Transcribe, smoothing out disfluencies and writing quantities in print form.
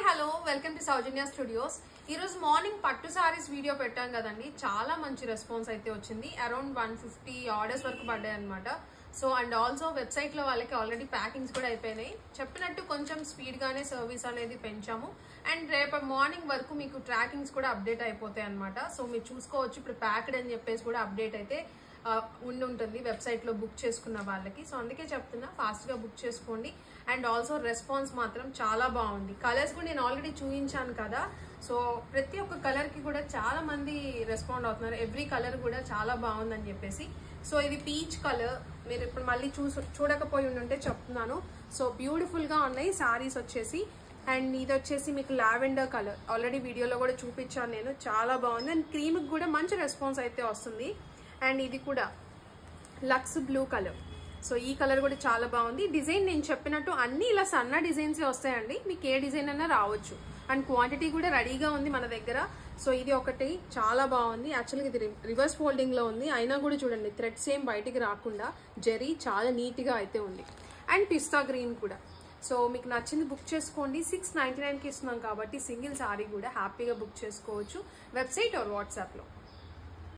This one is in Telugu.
Hello welcome to Soujanya studios. ఈరోజు మార్నింగ్ పట్టు సారీస్ వీడియో పెట్టాం కదండి, చాలా మంచి రెస్పాన్స్ అయితే వచ్చింది. అరౌండ్ 150 ఆర్డర్స్ వరకు పడ్డాయి అనమాట. సో అండ్ ఆల్సో వెబ్సైట్ లో వాళ్ళకి ఆల్రెడీ ప్యాకింగ్స్ కూడా అయిపోయినాయి. చెప్పినట్టు కొంచెం స్పీడ్ గానే సర్వీస్ అనేది పెంచాము. అండ్ రేపు మార్నింగ్ వరకు మీకు ట్రాకింగ్స్ కూడా అప్డేట్ అయిపోతాయి అనమాట. సో మీరు చూసుకోవచ్చు, ఇప్పుడు ప్యాక్డ్ అని చెప్పేసి కూడా అప్డేట్ అయితే ఉంటుంది వెబ్సైట్ లో బుక్ చేసుకున్న వాళ్ళకి. సో అందుకే చెప్తున్నా, ఫాస్ట్ గా బుక్ చేసుకోండి. అండ్ ఆల్సో రెస్పాన్స్ మాత్రం చాలా బాగుంది. కలర్స్ కూడా నేను ఆల్రెడీ చూపించాను కదా, సో ప్రతి ఒక్క కలర్ కి కూడా చాలా మంది రెస్పాండ్ అవుతున్నారు. ఎవ్రీ కలర్ కూడా చాలా బాగుందని చెప్పేసి. సో ఇది పీచ్ కలర్, మీరు ఇప్పుడు మళ్ళీ చూడకపోయి ఉంటే చెప్తున్నాను. సో బ్యూటిఫుల్ గా ఉన్నాయి సారీస్ వచ్చేసి. అండ్ ఇది వచ్చేసి మీకు లావెండర్ కలర్, ఆల్రెడీ వీడియోలో కూడా చూపించాను నేను, చాలా బాగుంది. అండ్ క్రీమ్ కి కూడా మంచి రెస్పాన్స్ అయితే వస్తుంది. అండ్ ఇది కూడా లక్స్ బ్లూ కలర్, సో ఈ కలర్ కూడా చాలా బాగుంది. డిజైన్ నేను చెప్పినట్టు అన్ని ఇలా సన్న డిజైన్స్ వస్తాయండి, మీకు ఏ డిజైన్ అన్నా రావచ్చు. అండ్ క్వాంటిటీ కూడా రెడీగా ఉంది మన దగ్గర. సో ఇది ఒకటి చాలా బాగుంది. యాక్చువల్గా ఇది రివర్స్ ఫోల్డింగ్ లో ఉంది, అయినా కూడా చూడండి థ్రెడ్స్ ఏం బయటికి రాకుండా జరీ చాలా నీట్ గా అయితే ఉంది. అండ్ పిస్తా గ్రీన్ కూడా. సో మీకు నచ్చింది బుక్ చేసుకోండి. 699కి ఇస్తున్నాం కాబట్టి సింగిల్ సారీ కూడా హ్యాపీగా బుక్ చేసుకోవచ్చు వెబ్సైట్ ఆర్ వాట్సాప్ లో.